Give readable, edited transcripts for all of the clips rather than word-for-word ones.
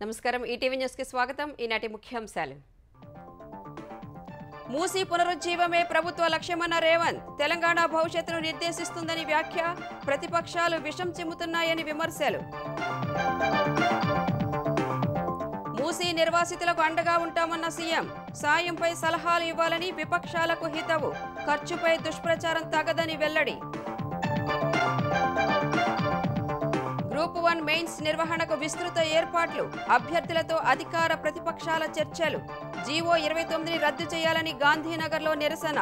నమస్కారం ETV news కి స్వాగతం ఈనాటి ముఖ్యాంశాలు మూసీ పునరుజ్జీవమే ప్రభుత్వ లక్ష్యమన్న రేవంత్ తెలంగాణ భవిష్యత్తును నిర్దేశిస్తుందని వ్యాఖ్య ప్రతిపక్షాలు విషం చిమ్ముతున్నాయని విమర్శలు మూసీ నిర్వాసితులకు అండగా ఉంటామన్న సీఎం సాయంపై సలహాలు ఇవ్వాలని విపక్షాలకు హితవు ఖర్చుపై దుష్ప్రచారం తగదని వెల్లడి గ్రూప్ 1 మెయిన్స్ నిర్వహణకు విస్తృత ఏర్పాట్లు అభ్యర్థులతో అధికార ప్రతిపక్షాల చర్చలు జీవో 29ని రద్దు చేయాలని గాంధీనగర్లో నిరసన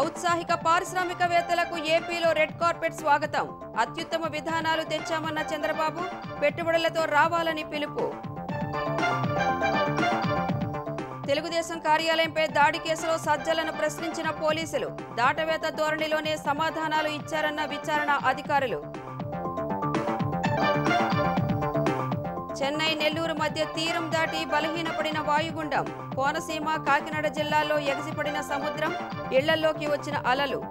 ఔత్సాహిక పారిశ్రామికవేత్తలకు ఏపీలో రెడ్ కార్పెట్ స్వాగతం అత్యుత్తమ విధానాలు తెచ్చామన్న చంద్రబాబు పెట్టుబడులతో రావాలని పిలుపు తెలుగుదేశం కార్యాలయంపై దాడి కేసులో సజ్జలను ప్రశ్నించిన పోలీసులు దాటవేత ధోరణిలోనే సమాధానాలు ఇచ్చారన్న విచారణ అధికారులు చెన్నై నెల్లూరు మధ్య తీరం దాటి బలహీనపడిన వాయుగుండం కోనసీమ కాకినాడ జిల్లాల్లో ఎగసిపడిన సముద్రం ఇళ్లలోకి వచ్చిన అలలు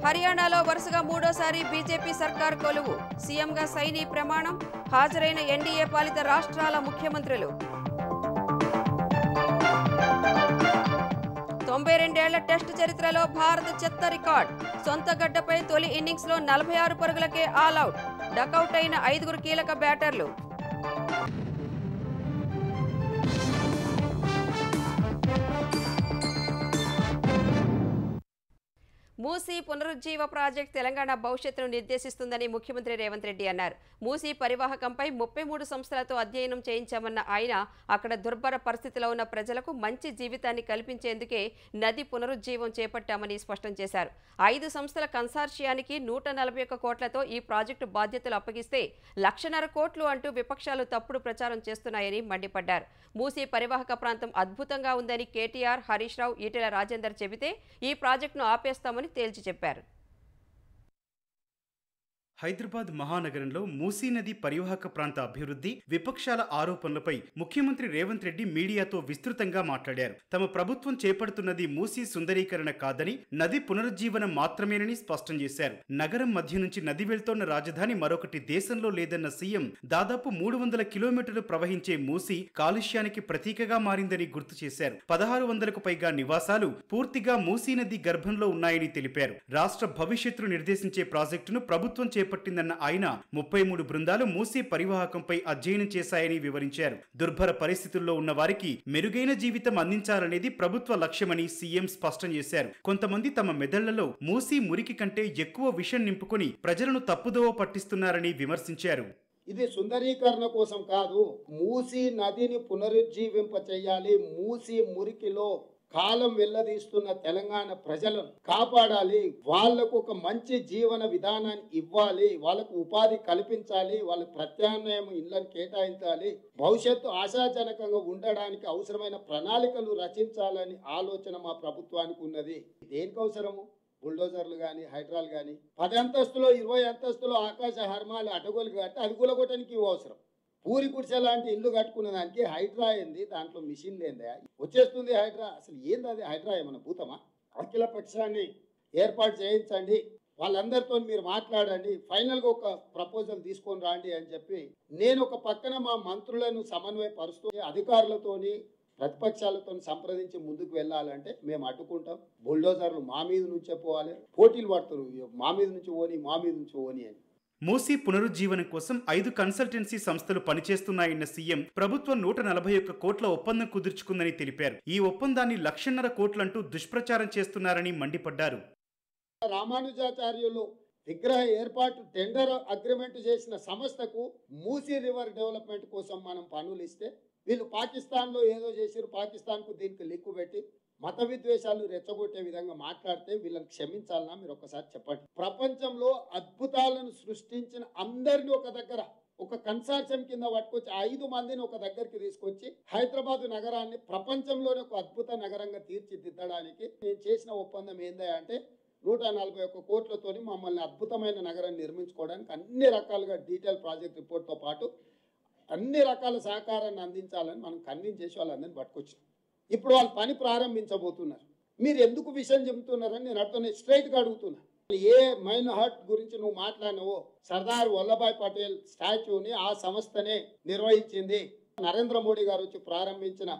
హర్యానాలో వరుసగా మూడోసారి బీజేపీ సర్కార్ కొలువు సీఎంగా సైనీ ప్రమాణం హాజరైన ఎన్డీఏ పాలిత రాష్ట్రాల ముఖ్యమంత్రులు 92 ఏళ్ల టెస్ట్ చరిత్రలో భారత్ చెత్త రికార్డ్ సొంత గడ్డపై తొలి ఇన్నింగ్స్లో 46 పరుగులకే ఆల్అవుట్ డకౌట్ అయిన 5 కీలక బ్యాటర్లు మూసీ పునరుజ్జీవ ప్రాజెక్టు తెలంగాణ భవిష్యత్తును నిర్దేశిస్తుందని ముఖ్యమంత్రి రేవంత్ రెడ్డి అన్నారు. మూసీ పరివాహకంపై 33 సంస్థలతో అధ్యయనం చేయించామన్న ఆయన అక్కడ దుర్భర పరిస్థితిలో ఉన్న ప్రజలకు మంచి జీవితాన్ని కల్పించేందుకే నది పునరుజ్జీవం చేపట్టామని స్పష్టం చేశారు. 5 సంస్థల కన్సార్షియానికి 141 కోట్లతో ఈ ప్రాజెక్టు బాధ్యతలు అప్పగిస్తే 1,50,000 కోట్లు అంటూ విపక్షాలు తప్పుడు ప్రచారం చేస్తున్నాయని మండిపడ్డారు. మూసీ పరివాహక ప్రాంతం అద్భుతంగా ఉందని కేటీఆర్, హరీష్ రావు, ఈటెల రాజేందర్ చెబితే ఈ ప్రాజెక్టును ఆపేస్తామని తేల్చి చెప్పారు. హైదరాబాద్ మహానగరంలో మూసీ నది పరివాహక ప్రాంత అభివృద్ధి విపక్షాల ఆరోపణలపై ముఖ్యమంత్రి రేవంత్ రెడ్డి మీడియాతో విస్తృతంగా మాట్లాడారు. తమ ప్రభుత్వం చేపడుతున్నది మూసీ సుందరీకరణ కాదని నది పునరుజ్జీవనం మాత్రమేనని స్పష్టం చేశారు. నగరం మధ్య నుంచి నది వెళ్తోన్న రాజధాని మరొకటి దేశంలో లేదన్న సీఎం దాదాపు 300 కిలోమీటర్లు ప్రవహించే మూసీ కాలుష్యానికి ప్రతీకగా మారిందని గుర్తు చేశారు. 1600కు పైగా నివాసాలు పూర్తిగా మూసీ నది గర్భంలో ఉన్నాయని తెలిపారు. రాష్ట్ర భవిష్యత్తును నిర్దేశించే ప్రాజెక్టును ప్రభుత్వం చేపట్టిందన్న ఆయన 33 బృందాలు మూసీ పరివాహకంపై అధ్యయనం చేశాయని వివరించారు. దుర్భర పరిస్థితుల్లో ఉన్న వారికి మెరుగైన జీవితం అందించాలనేది ప్రభుత్వ లక్ష్యమని సీఎం స్పష్టం చేశారు. కొంతమంది తమ మెదళ్లలో మూసీ మురికి కంటే ఎక్కువ విషం నింపుకొని ప్రజలను తప్పుదోవ పట్టిస్తున్నారని విమర్శించారు. ఇది సుందరీకరణ కోసం కాదు, మూసీ నదిని పునరుజ్జీవింప చేయాలి. మూసీ మురికిలో కాలం వెల్లదీస్తున్న తెలంగాణ ప్రజలను కాపాడాలి. వాళ్లకు ఒక మంచి జీవన విధానాన్ని ఇవ్వాలి, వాళ్ళకు ఉపాధి కల్పించాలి, వాళ్ళకు ప్రత్యామ్నాయం ఇళ్లను కేటాయించాలి, భవిష్యత్తు ఆశాజనకంగా ఉండడానికి అవసరమైన ప్రణాళికలు రచించాలని ఆలోచన మా ప్రభుత్వానికి ఉన్నది. దేనికి అవసరము? బుల్డోజర్లు కానీ హైడ్రాలు కానీ 10 అంతస్తులో 20 అంతస్తులో ఆకాశ హర్మాలు అడ్డగోలు కడితే అది కూలగొట్టడానికి అవసరం. పూరి గుడిసె లాంటి ఇల్లు కట్టుకునే దానికి హైడ్రా ఏంది, దాంట్లో మిషన్ లేదా వచ్చేస్తుంది హైడ్రా. అసలు ఏంది అది హైడ్రా? ఏమన్నా భూతమా? అఖిల పక్షాన్ని ఏర్పాటు చేయించండి, వాళ్ళందరితో మీరు మాట్లాడండి, ఫైనల్గా ఒక ప్రపోజల్ తీసుకొని రాండి అని చెప్పి నేను ఒక పక్కన మా మంత్రులను సమన్వయపరుస్తూ అధికారులతోని ప్రతిపక్షాలతో సంప్రదించి ముందుకు వెళ్ళాలంటే మేము అడ్డుకుంటాం. బుల్డోజర్లు మా మీద నుంచే పోవాలి, పోటీలు పడుతున్నారు మా మీద నుంచి ఓని అని. మూసీ పునరుజ్జీవనం కోసం 5 కన్సల్టెన్సీ సంస్థలు పనిచేస్తున్నాయన్న సీఎం ప్రభుత్వం 141 కోట్ల ఒప్పందం కుదుర్చుకుందని తెలిపారు. ఈ ఒప్పందాన్ని 1,50,000 కోట్లంటూ దుష్ప్రచారం చేస్తున్నారని మండిపడ్డారు. రామానుజాచార్యులు విగ్రహ ఏర్పాటు టెండర్ అగ్రిమెంట్ చేసిన సంస్థకు మూసీ రివర్ డెవలప్మెంట్ కోసం మనం పనులు ఇస్తే వీళ్ళు పాకిస్తాన్లో ఏదో చేసారు, పాకిస్తాన్కు దీనికి లిక్కు పెట్టి మత విద్వేషాలు రెచ్చగొట్టే విధంగా మాట్లాడితే వీళ్ళని క్షమించాలన్నా మీరు ఒకసారి చెప్పండి. ప్రపంచంలో అద్భుతాలను సృష్టించిన అందరినీ ఒక దగ్గర ఒక కన్సార్షియం కింద పట్టుకొచ్చి 5 మందిని ఒక దగ్గరికి తీసుకొచ్చి హైదరాబాద్ నగరాన్ని ప్రపంచంలోనే ఒక అద్భుత నగరంగా తీర్చిదిద్దడానికి నేను చేసిన ఒప్పందం ఏందా అంటే 141 కోట్లతోని మమ్మల్ని అద్భుతమైన నగరాన్ని నిర్మించుకోవడానికి అన్ని రకాలుగా డీటెయిల్ ప్రాజెక్ట్ రిపోర్ట్తో పాటు అన్ని రకాల సహకారాన్ని అందించాలని మనం కన్విన్స్ చేసి వాళ్ళందరినీ పట్టుకొచ్చాం. ఇప్పుడు వాళ్ళు పని ప్రారంభించబోతున్నారు. మీరు ఎందుకు విషయం చెబుతున్నారని నేను అర్థం స్ట్రైట్గా అడుగుతున్నా. ఏ మైన్ హట్ గురించి నువ్వు మాట్లాడినవో సర్దార్ వల్లభాయ్ పటేల్ స్టాచ్యూని ఆ సంస్థనే నిర్వహించింది. నరేంద్ర మోడీ గారు వచ్చి ప్రారంభించిన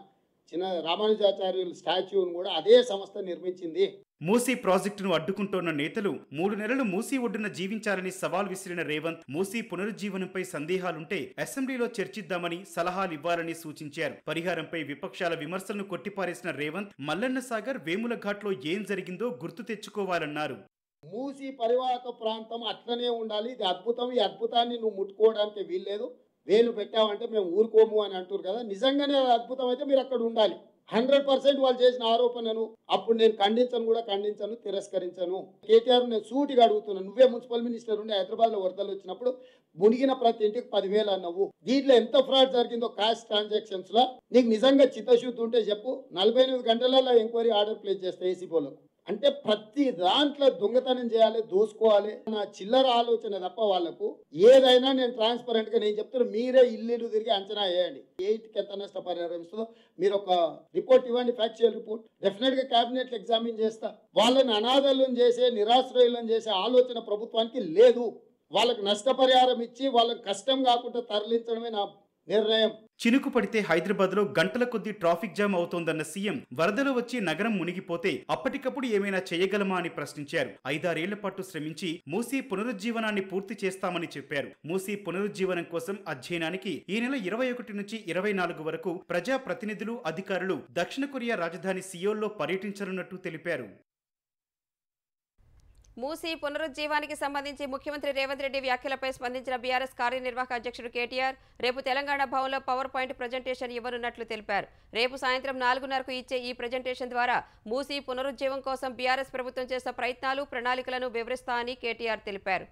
చిన్న రామానుజాచార్యుల స్టాచ్యూను కూడా అదే సంస్థ నిర్మించింది. మూసీ ప్రాజెక్టును అడ్డుకుంటోన్న నేతలు 3 నెలలు మూసీ ఒడ్డున జీవించాలని సవాల్ విసిరిన రేవంత్ మూసీ పునరుజ్జీవనంపై సందేహాలుంటే అసెంబ్లీలో చర్చిద్దామని సలహాలివ్వాలని సూచించారు. పరిహారంపై విపక్షాల విమర్శలను కొట్టిపారేసిన రేవంత్ మల్లన్న సాగర్ వేముల ఘాట్లో ఏం జరిగిందో గుర్తు తెచ్చుకోవాలన్నారు. మూసీ పరివాహక ప్రాంతం అట్లనే ఉండాలి, ఇది అద్భుతం, ఈ అద్భుతాన్ని నువ్వు ముట్టుకోవడానికి వీల్లేదు, వేలు పెట్టావంటే మేము ఊరుకోము అని అంటారు కదా. నిజంగానే అద్భుతం అయితే మీరు అక్కడ ఉండాలి. 100% వాళ్ళు చేసిన ఆరోపణను అప్పుడు నేను ఖండించను, తిరస్కరించను. కేటీఆర్ నేను సూటిగా అడుగుతున్నాను, నువ్వే మున్సిపల్ మినిస్టర్ ఉండి హైదరాబాద్లో వరదలు వచ్చినప్పుడు మునిగిన ప్రతి ఇంటికి 10,000 అన్నావు. దీంట్లో ఎంత ఫ్రాడ్ జరిగిందో క్యాష్ ట్రాన్సాక్షన్స్ లో నీకు నిజంగా చిత్తశుద్ధి ఉంటే చెప్పు. 48 గంటలలో ఎంక్వైరీ ఆర్డర్ ప్లేస్ చేస్తే ఏసీపోలకు. అంటే ప్రతి దాంట్లో దొంగతనం చేయాలి, దోసుకోవాలి నా చిల్లర ఆలోచన తప్ప వాళ్ళకు ఏదైనా నేను ట్రాన్స్పరెంట్ గా నేను చెప్తున్నా. మీరే ఇల్లు తిరిగి అంచనా వేయండి, 8కి ఎంత నష్టపరిహారం ఇస్తుందో మీరు ఒక రిపోర్ట్ ఇవ్వండి, ఫ్యాక్చువల్ రిపోర్ట్. డెఫినెట్ గా కేబినెట్ ఎగ్జామిన్ చేస్తా. వాళ్ళని అనాథలను చేసే, నిరాశ్రయులను చేసే ఆలోచన ప్రభుత్వానికి లేదు. వాళ్ళకి నష్టపరిహారం ఇచ్చి వాళ్ళకి కష్టం కాకుండా తరలించడమే నా నిర్ణయం. చినుకు పడితే హైదరాబాద్ లో గంటల కొద్దీ ట్రాఫిక్ జామ్ అవుతోందన్న సీఎం వరదలు వచ్చి నగరం మునిగిపోతే అప్పటికప్పుడు ఏమైనా చేయగలమా అని ప్రశ్నించారు. 5-6 ఏళ్ల పాటు శ్రమించి మూసీ పునరుజ్జీవనాన్ని పూర్తి చేస్తామని చెప్పారు. మూసీ పునరుజ్జీవనం కోసం అధ్యయనానికి ఈ నెల 21 నుంచి 24 వరకు ప్రజా ప్రతినిధులు, అధికారులు దక్షిణ కొరియా రాజధాని సియోల్లో పర్యటించనున్నట్టు తెలిపారు. మూసీ పునరుజ్జీవానికి సంబంధించి ముఖ్యమంత్రి రేవంత్ రెడ్డి వ్యాఖ్యలపై స్పందించిన బీఆర్ఎస్ కార్యనిర్వాహక అధ్యక్షుడు కేటీఆర్ రేపు తెలంగాణ భవన్లో పవర్ పాయింట్ ప్రజెంటేషన్ ఇవ్వనున్నట్లు తెలిపారు. రేపు సాయంత్రం 4:30కు ఇచ్చే ఈ ప్రజెంటేషన్ ద్వారా మూసీ పునరుజ్జీవం కోసం బీఆర్ఎస్ ప్రభుత్వం చేసిన ప్రయత్నాలు, ప్రణాళికలను వివరిస్తా అని కేటీఆర్ తెలిపారు.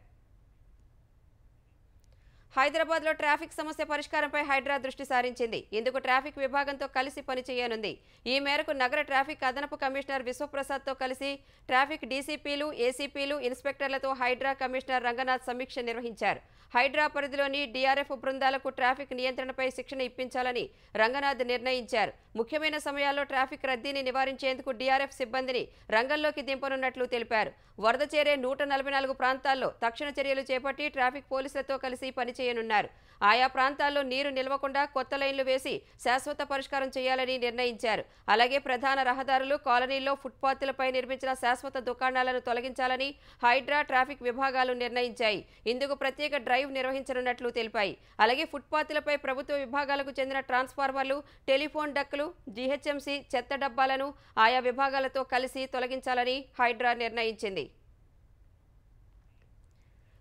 హైదరాబాద్లో ట్రాఫిక్ సమస్య పరిష్కారంపై హైడ్రా దృష్టి సారించింది. ఇందుకు ట్రాఫిక్ విభాగంతో కలిసి పనిచేయనుంది. ఈ మేరకు నగర ట్రాఫిక్ అదనపు కమిషనర్ విశ్వప్రసాద్తో కలిసి ట్రాఫిక్ డీసీపీలు, ఏసీపీలు, ఇన్స్పెక్టర్లతో హైడ్రా కమిషనర్ రంగనాథ్ సమీక్ష నిర్వహించారు. హైడ్రా పరిధిలోని డీఆర్ఎఫ్ బృందాలకు ట్రాఫిక్ నియంత్రణపై శిక్షణ ఇప్పించాలని రంగనాథ్ నిర్ణయించారు. ముఖ్యమైన సమయాల్లో ట్రాఫిక్ రద్దీని నివారించేందుకు డీఆర్ఎఫ్ సిబ్బందిని రంగంలోకి దింపనున్నట్లు తెలిపారు. వరద చేరే 144 ప్రాంతాల్లో తక్షణ చర్యలు చేపట్టి ట్రాఫిక్ పోలీసులతో కలిసి పనిచేయనున్నారు. ఆయా ప్రాంతాల్లో నీరు నిల్వకుండా కొత్త లైన్లు వేసి శాశ్వత పరిష్కారం చేయాలని నిర్ణయించారు. అలాగే ప్రధాన రహదారులు, కాలనీల్లో ఫుట్పాత్లపై నిర్మించిన శాశ్వత దుకాణాలను తొలగించాలని హైడ్రా, ట్రాఫిక్ విభాగాలు నిర్ణయించాయి. ఇందుకు ప్రత్యేక డ్రైవ్ నిర్వహించనున్నట్లు తెలిపాయి. అలాగే ఫుట్పాత్లపై ప్రభుత్వ విభాగాలకు చెందిన ట్రాన్స్ఫార్మర్లు, టెలిఫోన్ డక్కులు, జీహెచ్ఎంసీ చెత్త డబ్బాలను ఆయా విభాగాలతో కలిసి తొలగించాలని హైడ్రా నిర్ణయించింది.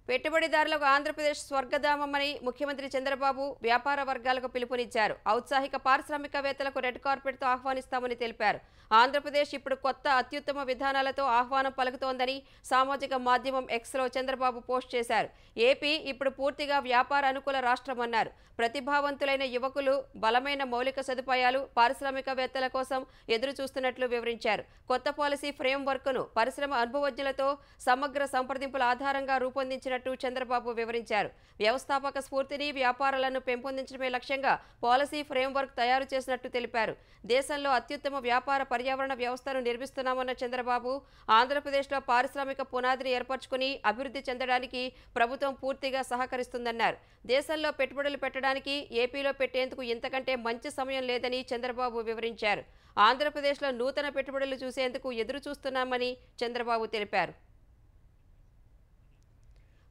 పెట్టుబడిదారులకు ఆంధ్రప్రదేశ్ స్వర్గధామమని ముఖ్యమంత్రి చంద్రబాబు వ్యాపార వర్గాలకు పిలుపునిచ్చారు. ఔత్సాహిక పారిశ్రామికవేత్తలకు రెడ్ కార్పెట్తో ఆహ్వానిస్తామని తెలిపారు. ఆంధ్రప్రదేశ్ ఇప్పుడు కొత్త అత్యుత్తమ విధానాలతో ఆహ్వానం పలుకుతోందని సామాజిక మాధ్యమం ఎక్స్లో చంద్రబాబు పోస్ట్ చేశారు. ఏపీ ఇప్పుడు పూర్తిగా వ్యాపార అనుకూల రాష్ట్రమన్నారు. ప్రతిభావంతులైన యువకులు, బలమైన మౌలిక సదుపాయాలు, పారిశ్రామికవేత్తల కోసం ఎదురు చూస్తున్నట్లు వివరించారు. కొత్త పాలసీ ఫ్రేమ్వర్క్ను పరిశ్రమ అనుభవజ్ఞులతో సమగ్ర సంప్రదింపుల ఆధారంగా రూపొందించినట్టు చంద్రబాబు వివరించారు. వ్యవస్థాపక స్ఫూర్తిని, వ్యాపారాలను పెంపొందించడమే లక్ష్యంగా పాలసీ ఫ్రేమ్వర్క్ తయారు చేసినట్టు తెలిపారు. దేశంలో అత్యుత్తమ వ్యాపార పర్యావరణ వ్యవస్థను నిర్మిస్తున్నామన్న చంద్రబాబు ఆంధ్రప్రదేశ్లో పారిశ్రామిక పునాదిని ఏర్పరచుకుని అభివృద్ధి చెందడానికి ప్రభుత్వం పూర్తిగా సహకరిస్తుందన్నారు. దేశంలో పెట్టుబడులు పెట్టడానికి ఏపీలో పెట్టేందుకు ఇంతకంటే మంచి సమయం లేదని చంద్రబాబు వివరించారు. ఆంధ్రప్రదేశ్లో నూతన పెట్టుబడులు చూసేందుకు ఎదురు చూస్తున్నామని చంద్రబాబు తెలిపారు.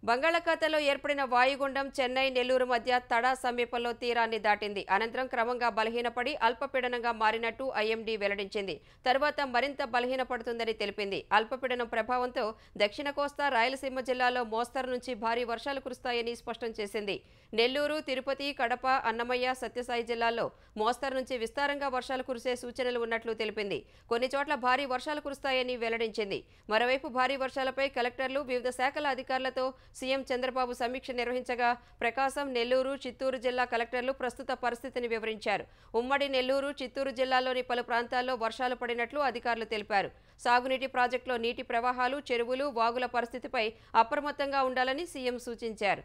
బంగాళాఖాతంలో ఏర్పడిన వాయుగుండం చెన్నై, నెల్లూరు మధ్య తడా సమీపంలో తీరాన్ని దాటింది. అనంతరం క్రమంగా బలహీనపడి అల్పపీడనంగా మారినట్టు ఐఎండీ వెల్లడించింది. తరువాత మరింత బలహీనపడుతుందని తెలిపింది. అల్పపీడనం ప్రభావంతో దక్షిణ కోస్తా, రాయలసీమ జిల్లాల్లో మోస్తరు నుంచి భారీ వర్షాలు కురుస్తాయని స్పష్టం చేసింది. నెల్లూరు, తిరుపతి, కడప, అన్నమయ్య, సత్యసాయి జిల్లాల్లో మోస్తరు నుంచి విస్తారంగా వర్షాలు కురిసే సూచనలు ఉన్నట్లు తెలిపింది. కొన్ని చోట్ల భారీ వర్షాలు కురుస్తాయని వెల్లడించింది. మరోవైపు భారీ వర్షాలపై కలెక్టర్లు, వివిధ శాఖల అధికారులతో సీఎం చంద్రబాబు సమీక్ష నిర్వహించగా ప్రకాశం, నెల్లూరు, చిత్తూరు జిల్లా కలెక్టర్లు ప్రస్తుత పరిస్థితిని వివరించారు. ఉమ్మడి నెల్లూరు, చిత్తూరు జిల్లాల్లోని పలు ప్రాంతాల్లో వర్షాలు పడినట్లు అధికారులు తెలిపారు. సాగునీటి ప్రాజెక్టులో నీటి ప్రవాహాలు, చెరువులు, వాగుల పరిస్థితిపై అప్రమత్తంగా ఉండాలని సీఎం సూచించారు.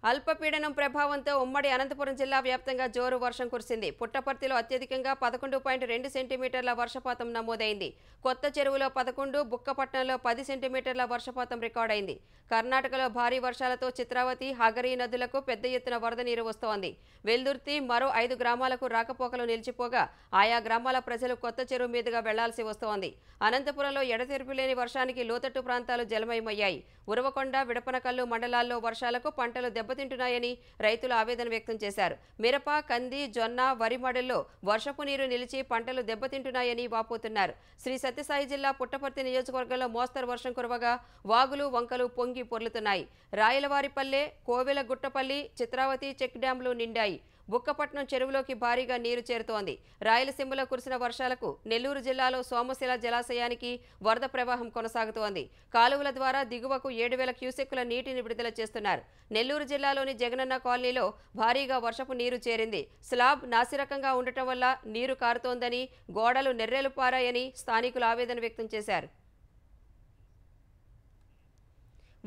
అల్పపీడనం ప్రభావంతో ఉమ్మడి అనంతపురం జిల్లా వ్యాప్తంగా జోరు వర్షం కురిసింది. పుట్టపర్తిలో అత్యధికంగా 11.2 సెంటీమీటర్ల వర్షపాతం నమోదైంది. కొత్త చెరువులో 11, బుక్కపట్నంలో 10 సెంటీమీటర్ల వర్షపాతం రికార్డైంది. కర్ణాటకలో భారీ వర్షాలతో చిత్రావతి, హగరి నదులకు పెద్ద ఎత్తున వరద నీరు వస్తోంది. వెల్దుర్తి మరో 5 గ్రామాలకు రాకపోకలు నిలిచిపోగా ఆయా గ్రామాల ప్రజలు కొత్త చెరువు మీదుగా వెళ్లాల్సి వస్తోంది. అనంతపురంలో ఎడతెరిపిలేని వర్షానికి లోతట్టు ప్రాంతాలు జలమయమయ్యాయి. ఉరవకొండ, విడపనకల్లు మండలాల్లో వర్షాలకు పంటలు దెబ్బతింటున్నాయని రైతులు ఆవేదన వ్యక్తం చేశారు. మిరప, కంది, జొన్న, వరి మడుల్లో వర్షపు నీరు నిలిచి పంటలు దెబ్బతింటున్నాయని వాపోతున్నారు. శ్రీ సత్యసాయి జిల్లా పుట్టపర్తి నియోజకవర్గంలో మోస్తరు వర్షం కురవగా వాగులు, వంకలు పొంగి పొర్లుతున్నాయి. రాయలవారిపల్లె, కోవెలగుట్టపల్లి, చిత్రావతి చెక్ డ్యాంలు నిండాయి. బుక్కపట్నం చెరువులోకి భారీగా నీరు చేరుతోంది. రాయలసీమలో కురిసిన వర్షాలకు నెల్లూరు జిల్లాలో సోమశిల జలాశయానికి వరద ప్రవాహం కొనసాగుతోంది. కాలువల ద్వారా దిగువకు 7,000 క్యూసెక్కుల నీటిని విడుదల చేస్తున్నారు. నెల్లూరు జిల్లాలోని జగనన్న కాలనీలో భారీగా వర్షపు నీరు చేరింది. స్లాబ్ నాసిరకంగా ఉండటం వల్ల నీరు కారుతోందని, గోడలు నెర్రెలు పారాయని స్థానికులు ఆవేదన వ్యక్తం చేశారు.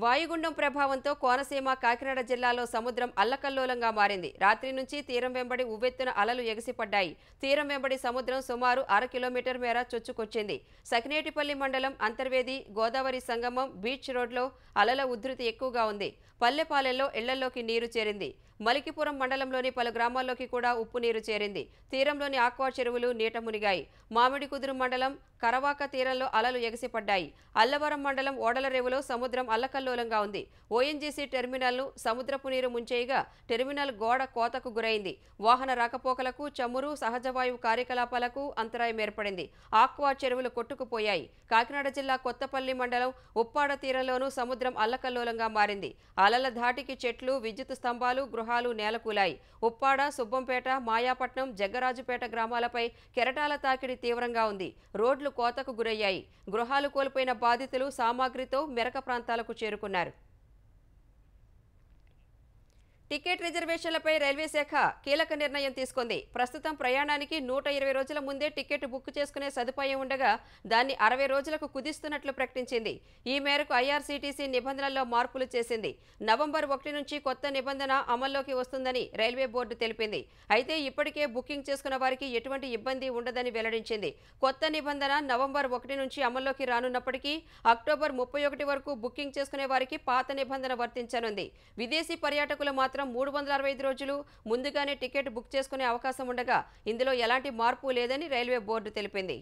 వాయుగుండం ప్రభావంతో కోనసీమ, కాకినాడ జిల్లాలో సముద్రం అల్లకల్లోలంగా మారింది. రాత్రి నుంచి తీరం వెంబడి ఉవ్వెత్తున అలలు ఎగిసిపడ్డాయి. తీరం వెంబడి సముద్రం సుమారు 1/2 కిలోమీటర్ మేర చొచ్చుకొచ్చింది. సకినేటిపల్లి మండలం అంతర్వేది, గోదావరి సంగమం, బీచ్ రోడ్లో అలల ఉధృతి ఎక్కువగా ఉంది. పల్లెపాలెల్లో ఇళ్లలోకి నీరు చేరింది. మలికిపురం మండలంలోని పలు గ్రామాల్లోకి కూడా ఉప్పు నీరు చేరింది. తీరంలోని ఆక్వా చెరువులు నీట మునిగాయి. మామిడికుదురు మండలం కరవాక తీరంలో అలలు ఎగసిపడ్డాయి. అల్లవరం మండలం ఓడలరేవులో సముద్రం అల్లకల్లోలంగా ఉంది. ఓఎన్జీసీ టెర్మినల్ను సముద్రపు నీరు ముంచేయగా టెర్మినల్ గోడ కోతకు గురైంది. వాహన రాకపోకలకు, చమురు, సహజవాయువు కార్యకలాపాలకు అంతరాయం ఏర్పడింది. ఆక్వా చెరువులు కొట్టుకుపోయాయి. కాకినాడ జిల్లా కొత్తపల్లి మండలం ఉప్పాడ తీరంలోనూ సముద్రం అల్లకల్లోలంగా మారింది. అలల ధాటికి చెట్లు, విద్యుత్ స్తంభాలు, గృహాలు నేలకూలాయి. ఉప్పాడ, సుబ్బంపేట, మాయాపట్నం, జగ్గరాజుపేట గ్రామాలపై కెరటాల తాకిడి తీవ్రంగా ఉంది. రోడ్లు కోతకు గురయ్యాయి. గృహాలు కోల్పోయిన బాధితులు సామాగ్రితో మెరక ప్రాంతాలకు చేరుకున్నారు. టికెట్ రిజర్వేషన్లపై రైల్వే శాఖ కీలక నిర్ణయం తీసుకుంది. ప్రస్తుతం ప్రయాణానికి 120 రోజుల ముందే టికెట్ బుక్ చేసుకునే సదుపాయం ఉండగా దాన్ని 60 రోజులకు కుదిస్తున్నట్లు ప్రకటించింది. ఈ మేరకు ఐఆర్సీటీసీ నిబంధనల్లో మార్పులు చేసింది. నవంబర్ 1 నుంచి కొత్త నిబంధన అమల్లోకి వస్తుందని రైల్వే బోర్డు తెలిపింది. అయితే ఇప్పటికే బుకింగ్ చేసుకున్న వారికి ఎటువంటి ఇబ్బంది ఉండదని వెల్లడించింది. కొత్త నిబంధన నవంబర్ 1 నుంచి అమల్లోకి రానున్నప్పటికీ అక్టోబర్ 31 వరకు బుకింగ్ చేసుకునే వారికి పాత నిబంధన వర్తించనుంది. విదేశీ పర్యాటకులు మాత్రం 365 రోజులు ముందుగానే టికెట్ బుక్ చేసుకునే అవకాశం ఉండగా ఇందులో ఎలాంటి మార్పు లేదని రైల్వే బోర్డు తెలిపింది.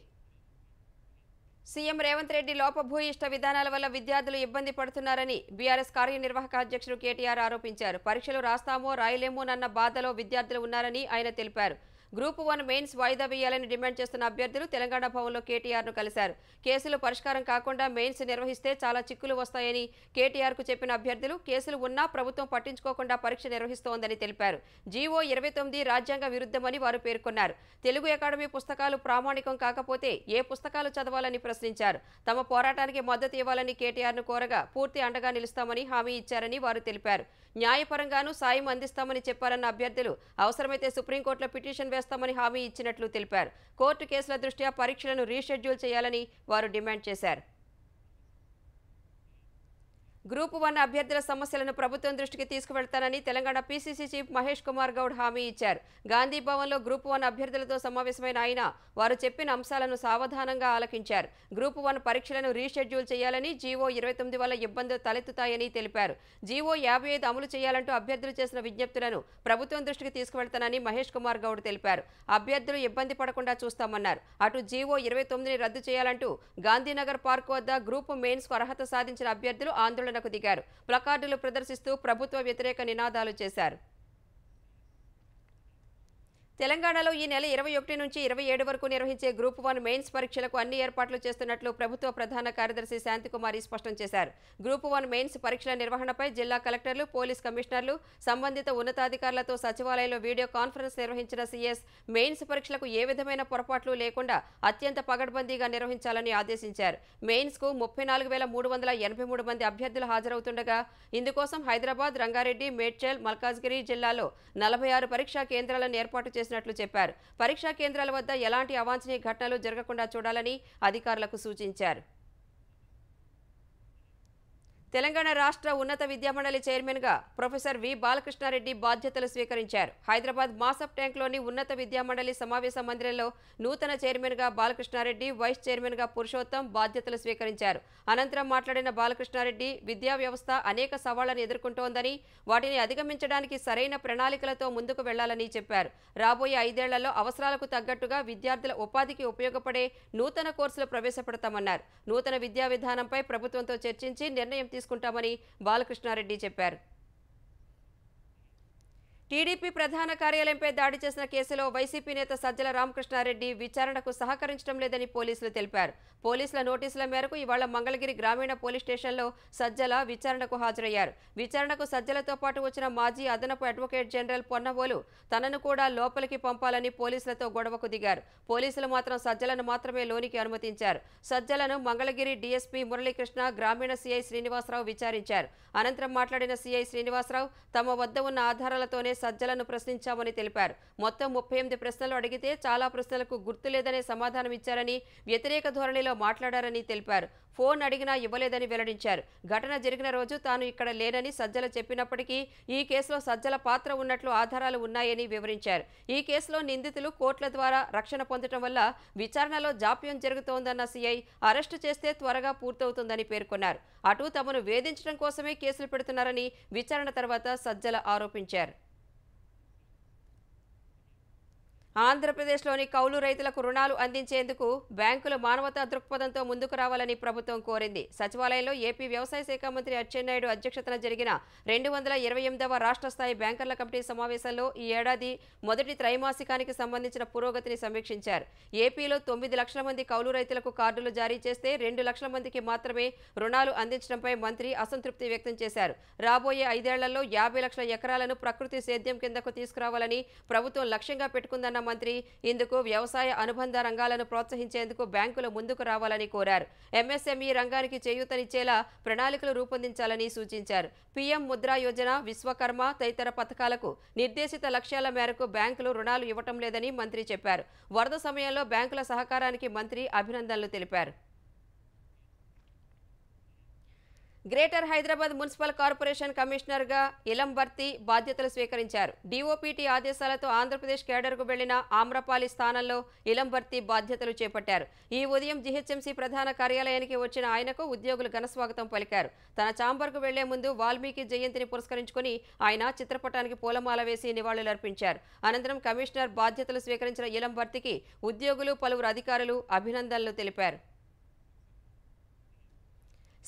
సీఎం రేవంత్ రెడ్డి లోపభూయిష్ట విధానాల వల్ల విద్యార్థులు ఇబ్బంది పడుతున్నారని బీఆర్ఎస్ కార్యనిర్వాహక అధ్యక్షుడు కేటీఆర్ ఆరోపించారు. పరీక్షలు రాస్తామో రాయలేమోనన్న బాధలో విద్యార్థులు ఉన్నారని ఆయన తెలిపారు. గ్రూప్ 1 మెయిన్స్ వాయిదా వేయాలని డిమాండ్ చేస్తున్న అభ్యర్థులు తెలంగాణ భవన్లో కేటీఆర్ను కలిశారు. కేసులు పరిష్కారం కాకుండా మెయిన్స్ నిర్వహిస్తే చాలా చిక్కులు వస్తాయని కేటీఆర్కు చెప్పిన అభ్యర్థులు కేసులు ఉన్నా ప్రభుత్వం పట్టించుకోకుండా పరీక్ష నిర్వహిస్తోందని తెలిపారు. జీవో 29 రాజ్యాంగ విరుద్ధమని వారు పేర్కొన్నారు. తెలుగు అకాడమీ పుస్తకాలు ప్రామాణికం కాకపోతే ఏ పుస్తకాలు చదవాలని ప్రశ్నించారు. తమ పోరాటానికి మద్దతు ఇవ్వాలని కేటీఆర్ను కోరగా పూర్తి అండగా నిలుస్తామని హామీ ఇచ్చారని వారు తెలిపారు. న్యాయపరంగానూ సాయం అందిస్తామని చెప్పారన్న అభ్యర్థులు అవసరమైతే సుప్రీంకోర్టులో పిటిషన్ వేస్తామని హామీ ఇచ్చినట్లు తెలిపారు. కోర్టు కేసుల దృష్ట్యా పరీక్షలను రీషెడ్యూల్ చేయాలని వారు డిమాండ్ చేశారు. గ్రూప్ 1 అభ్యర్థుల సమస్యలను ప్రభుత్వం దృష్టికి తీసుకువెళ్తానని తెలంగాణ పీసీసీ చీఫ్ మహేష్ కుమార్ గౌడ్ హామీ ఇచ్చారు. గాంధీ భవన్లో గ్రూప్ 1 అభ్యర్థులతో సమావేశమైన ఆయన వారు చెప్పిన అంశాలను సావధానంగా ఆలకించారు. గ్రూప్ 1 పరీక్షలను రీషెడ్యూల్ చేయాలని, జీవో 29 వల్ల ఇబ్బందులు తలెత్తుతాయని తెలిపారు. జీవో 55 అమలు చేయాలంటూ అభ్యర్థులు చేసిన విజ్ఞప్తులను ప్రభుత్వం దృష్టికి తీసుకువెళ్తానని మహేష్ కుమార్ గౌడ్ తెలిపారు. అభ్యర్థులు ఇబ్బంది పడకుండా చూస్తామన్నారు. అటు జీవో 29ని రద్దు చేయాలంటూ గాంధీనగర్ పార్క్ వద్ద గ్రూప్ మెయిన్స్ అర్హత సాధించిన అభ్యర్థులు ఆందోళన దిగారు. ప్లకార్డులు ప్రదర్శిస్తూ ప్రభుత్వ వ్యతిరేక నినాదాలు చేశారు. తెలంగాణలో ఈ నెల 21 నుంచి 27 వరకు నిర్వహించే గ్రూప్ 1 మెయిన్స్ పరీక్షలకు అన్ని ఏర్పాట్లు చేస్తున్నట్లు ప్రభుత్వ ప్రధాన కార్యదర్శి శాంతికుమారి స్పష్టం చేశారు. గ్రూప్ 1 మెయిన్స్ పరీక్షల నిర్వహణపై జిల్లా కలెక్టర్లు, పోలీస్ కమిషనర్లు, సంబంధిత ఉన్నతాధికారులతో సచివాలయంలో వీడియో కాన్ఫరెన్స్ నిర్వహించిన సీఎస్ మెయిన్స్ పరీక్షలకు ఏ విధమైన పొరపాట్లు లేకుండా అత్యంత పగడ్బందీగా నిర్వహించాలని ఆదేశించారు. మెయిన్స్కు 34,383 మంది అభ్యర్థులు హాజరవుతుండగా ఇందుకోసం హైదరాబాద్, రంగారెడ్డి, మేడ్చల్, మల్కాజ్గిరి జిల్లాలో 46 పరీక్షా కేంద్రాలను ఏర్పాటు చేసినట్లు చెప్పారు. పరీక్షా కేంద్రాల వద్ద ఎలాంటి అవాంఛనీయ ఘటనలు జరగకుండా చూడాలని అధికారులకు సూచించారు. తెలంగాణ రాష్ట్ర ఉన్నత విద్యామండలి చైర్మన్గా ప్రొఫెసర్ వి బాలకృష్ణారెడ్డి బాధ్యతలు స్వీకరించారు. హైదరాబాద్ మాసప్ ట్యాంక్లోని ఉన్నత విద్యామండలి సమావేశ మందిరంలో నూతన చైర్మన్గా బాలకృష్ణారెడ్డి, వైస్ చైర్మన్గా పురుషోత్తం బాధ్యతలు స్వీకరించారు. అనంతరం మాట్లాడిన బాలకృష్ణారెడ్డి విద్యా వ్యవస్థ అనేక సవాళ్లను ఎదుర్కొంటోందని, వాటిని అధిగమించడానికి సరైన ప్రణాళికలతో ముందుకు వెళ్లాలని చెప్పారు. రాబోయే 5 ఏళ్లలో అవసరాలకు తగ్గట్టుగా విద్యార్థుల ఉపాధికి ఉపయోగపడే నూతన కోర్సులు ప్రవేశపెడతామన్నారు. నూతన విద్యా విధానంపై ప్రభుత్వంతో చర్చించి నిర్ణయం తీసుకుంటామని బాలకృష్ణారెడ్డి చెప్పారు. టీడీపీ ప్రధాన కార్యాలయంపై దాడి చేసిన కేసులో వైసీపీ నేత సజ్జల రామకృష్ణారెడ్డి విచారణకు సహకరించడం లేదని పోలీసులు తెలిపారు. పోలీసుల నోటీసుల మేరకు ఇవాళ మంగళగిరి గ్రామీణ పోలీస్ స్టేషన్లో సజ్జల విచారణకు హాజరయ్యారు. విచారణకు సజ్జలతో పాటు వచ్చిన మాజీ అదనపు అడ్వకేట్ జనరల్ పొన్నవోలు తనను కూడా లోపలికి పంపాలని పోలీసులతో గొడవకు దిగారు. పోలీసులు మాత్రం సజ్జలను మాత్రమే లోనికి అనుమతించారు. సజ్జలను మంగళగిరి డీఎస్పీ మురళీకృష్ణ, గ్రామీణ సీఐ శ్రీనివాసరావు విచారించారు. అనంతరం మాట్లాడిన సీఐ శ్రీనివాసరావు తమ వద్ద ఉన్న ఆధారాలతోనే సజ్జలను ప్రశ్నించామని తెలిపారు. మొత్తం 38 ప్రశ్నలు అడిగితే చాలా ప్రశ్నలకు గుర్తులేదనే సమాధానం ఇచ్చారని, వ్యతిరేక ధోరణిలో మాట్లాడారని తెలిపారు. ఫోన్ అడిగినా ఇవ్వలేదని వెల్లడించారు. ఘటన జరిగిన రోజు తాను ఇక్కడ లేనని సజ్జల చెప్పినప్పటికీ ఈ కేసులో సజ్జల పాత్ర ఉన్నట్లు ఆధారాలు ఉన్నాయని వివరించారు. ఈ కేసులో నిందితులు కోర్టుల ద్వారా రక్షణ పొందడం వల్ల విచారణలో జాప్యం జరుగుతోందన్న సీఐ అరెస్టు చేస్తే త్వరగా పూర్తవుతుందని పేర్కొన్నారు. అటు తమను వేధించడం కోసమే కేసులు పెడుతున్నారని విచారణ తర్వాత సజ్జల ఆరోపించారు. ఆంధ్రప్రదేశ్లోని కౌలు రైతులకు రుణాలు అందించేందుకు బ్యాంకులు మానవతా దృక్పథంతో ముందుకు రావాలని ప్రభుత్వం కోరింది. సచివాలయంలో ఏపీ వ్యవసాయ శాఖ మంత్రి అచ్చెన్నాయుడు అధ్యక్షతన జరిగిన 228వ రాష్ట్ర స్థాయి బ్యాంకర్ల కమిటీ సమావేశంలో ఈ ఏడాది మొదటి త్రైమాసికానికి సంబంధించిన పురోగతిని సమీక్షించారు. ఏపీలో 9 లక్షల మంది కౌలు రైతులకు కార్డులు జారీ చేస్తే 2 లక్షల మందికి మాత్రమే రుణాలు అందించడంపై మంత్రి అసంతృప్తి వ్యక్తం చేశారు. రాబోయే 5 ఏళ్లలో 50 లక్షల ఎకరాలను ప్రకృతి సేద్యం కిందకు తీసుకురావాలని ప్రభుత్వం లక్ష్యంగా పెట్టుకుందన్న మంత్రి ఇందుకు వ్యవసాయ అనుబంధ రంగాలను ప్రోత్సహించేందుకు బ్యాంకులు ముందుకు రావాలని కోరారు. ఎంఎస్ఎంఈ రంగానికి చేయూతనిచ్చేలా ప్రణాళికలు రూపొందించాలని సూచించారు. పీఎం ముద్రా యోజన, విశ్వకర్మ తదితర పథకాలకు నిర్దేశిత లక్ష్యాల మేరకు బ్యాంకులు రుణాలు ఇవ్వటం లేదని మంత్రి చెప్పారు. వరద సమయంలో బ్యాంకుల సహకారానికి మంత్రి అభినందనలు తెలిపారు. గ్రేటర్ హైదరాబాద్ మున్సిపల్ కార్పొరేషన్ కమిషనర్గా ఇలంబర్తి బాధ్యతలు స్వీకరించారు. డీఓపీటీ ఆదేశాలతో ఆంధ్రప్రదేశ్ కేడర్కు వెళ్లిన ఆమ్రపాలి స్థానంలో ఇలంబర్తి బాధ్యతలు చేపట్టారు. ఈ ఉదయం జీహెచ్ఎంసీ ప్రధాన కార్యాలయానికి వచ్చిన ఆయనకు ఉద్యోగులు ఘనస్వాగతం పలికారు. తన ఛాంబర్కు వెళ్లే ముందు వాల్మీకి జయంతిని పురస్కరించుకుని ఆయన చిత్రపటానికి పూలమాల వేసి నివాళులర్పించారు. అనంతరం కమిషనర్ బాధ్యతలు స్వీకరించిన ఇలంబర్తికి ఉద్యోగులు, పలువురు అధికారులు అభినందనలు తెలిపారు.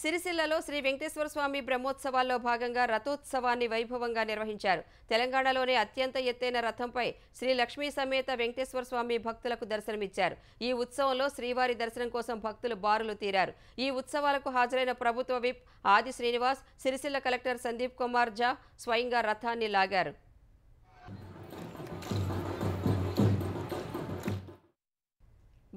సిరిసిల్లలో శ్రీ వెంకటేశ్వర స్వామి బ్రహ్మోత్సవాల్లో భాగంగా రథోత్సవాన్ని వైభవంగా నిర్వహించారు. తెలంగాణలోనే అత్యంత ఎత్తైన రథంపై శ్రీ లక్ష్మీ సమేత వెంకటేశ్వర స్వామి భక్తులకు దర్శనమిచ్చారు. ఈ ఉత్సవంలో శ్రీవారి దర్శనం కోసం భక్తులు బారులు తీరారు. ఈ ఉత్సవాలకు హాజరైన ప్రభుత్వ విప్ ఆది శ్రీనివాస్, సిరిసిల్ల కలెక్టర్ సందీప్ కుమార్ ఝా స్వయంగా రథాన్ని లాగారు.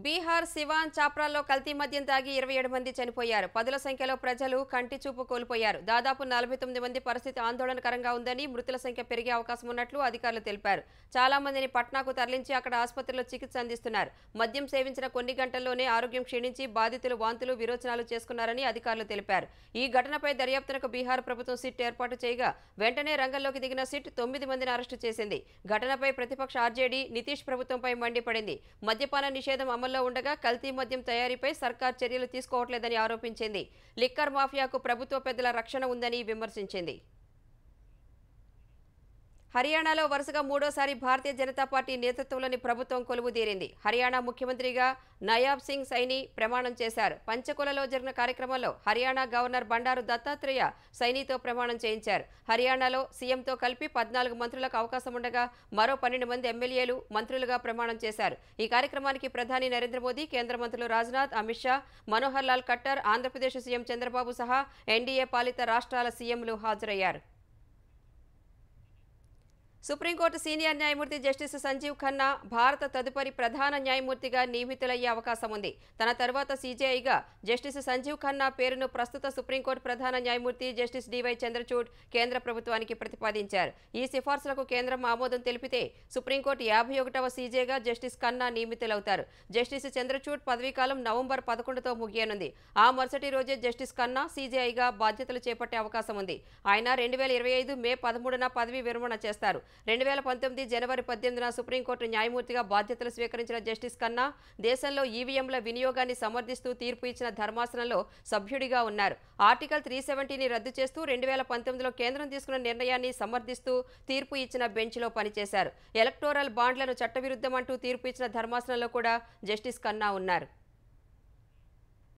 బీహార్ సివాన్ చాప్రాల్లో కల్తీ మద్యం తాగి 27 మంది చనిపోయారు. 10ల సంఖ్యలో ప్రజలు కంటి చూపు కోల్పోయారు. దాదాపు 49 మంది పరిస్థితి ఆందోళనకరంగా ఉందని, మృతుల సంఖ్య పెరిగే అవకాశం ఉన్నట్లు అధికారులు తెలిపారు. చాలా మందిని పట్నాకు తరలించి అక్కడ ఆసుపత్రిలో చికిత్స అందిస్తున్నారు. మద్యం సేవించిన కొన్ని గంటల్లోనే ఆరోగ్యం క్షీణించి బాధితులు వాంతులు, విరోచనాలు చేసుకున్నారని అధికారులు తెలిపారు. ఈ ఘటనపై దర్యాప్తునకు బీహార్ ప్రభుత్వం సిట్ ఏర్పాటు చేయగా వెంటనే రంగంలోకి దిగిన సిట్ 9 మందిని అరెస్టు చేసింది. ఘటనపై ప్రతిపక్ష ఆర్జేడీ నితీష్ ప్రభుత్వంపై మండిపడింది. మద్యపాన నిషేధం అమల్లో ఉండగా కల్తీ మద్యం తయారీపై సర్కార్ చర్యలు తీసుకోవట్లేదని ఆరోపించింది. లిక్కర్ మాఫియాకు ప్రభుత్వ పెద్దల రక్షణ ఉందని విమర్శించింది. హర్యానాలో వరుసగా 3వసారి భారతీయ జనతా పార్టీ నేతృత్వంలోని ప్రభుత్వం కొలువుదీరింది. హర్యానా ముఖ్యమంత్రిగా నయాబ్ సింగ్ సైని ప్రమాణం చేశారు. పంచకులలో జరిగిన కార్యక్రమంలో హర్యానా గవర్నర్ బండారు దత్తాత్రేయ సైనితో ప్రమాణం చేయించారు. హర్యానాలో సీఎంతో కలిపి 14 మంత్రులకు అవకాశం ఉండగా మరో 12 మంది ఎమ్మెల్యేలు మంత్రులుగా ప్రమాణం చేశారు. ఈ కార్యక్రమానికి ప్రధాని నరేంద్ర మోదీ, కేంద్ర మంత్రులు రాజ్నాథ్, అమిత్ షా, మనోహర్ లాల్ ఖట్టర్, ఆంధ్రప్రదేశ్ సీఎం చంద్రబాబు సహా ఎన్డీఏ పాలిత రాష్ట్రాల సీఎంలు హాజరయ్యారు. సుప్రీంకోర్టు సీనియర్ న్యాయమూర్తి జస్టిస్ సంజీవ్ ఖన్నా భారత తదుపరి ప్రధాన న్యాయమూర్తిగా నియమితులయ్యే అవకాశం ఉంది. తన తర్వాత సీజేఐగా జస్టిస్ సంజీవ్ ఖన్నా పేరును ప్రస్తుత సుప్రీంకోర్టు ప్రధాన న్యాయమూర్తి జస్టిస్ డివై చంద్రచూడ్ కేంద్ర ప్రభుత్వానికి ప్రతిపాదించారు. ఈ సిఫార్సులకు కేంద్రం ఆమోదం తెలిపితే సుప్రీంకోర్టు 51వ సీజేగా జస్టిస్ ఖన్నా నియమితులవుతారు. జస్టిస్ చంద్రచూడ్ పదవీకాలం నవంబర్ 11తో ముగియనుంది. ఆ మరుసటి రోజే జస్టిస్ ఖన్నా సీజేఐగా బాధ్యతలు చేపట్టే అవకాశం ఉంది. ఆయన 2025 మే 13న పదవీ విరమణ చేస్తారు. 2019 జనవరి 18న సుప్రీంకోర్టు న్యాయమూర్తిగా బాధ్యతలు స్వీకరించిన జస్టిస్ ఖన్నా దేశంలో ఈవీఎంల వినియోగాన్ని సమర్థిస్తూ తీర్పు ఇచ్చిన ధర్మాసనంలో సభ్యుడిగా ఉన్నారు. ఆర్టికల్ 370ని రద్దు చేస్తూ 2019లో కేంద్రం తీసుకున్న నిర్ణయాన్ని సమర్థిస్తూ తీర్పు ఇచ్చిన బెంచ్లో పనిచేశారు. ఎలక్టోరల్ బాండ్లను చట్టవిరుద్ధమంటూ తీర్పు ఇచ్చిన ధర్మాసనంలో కూడా జస్టిస్ ఖన్నా ఉన్నారు.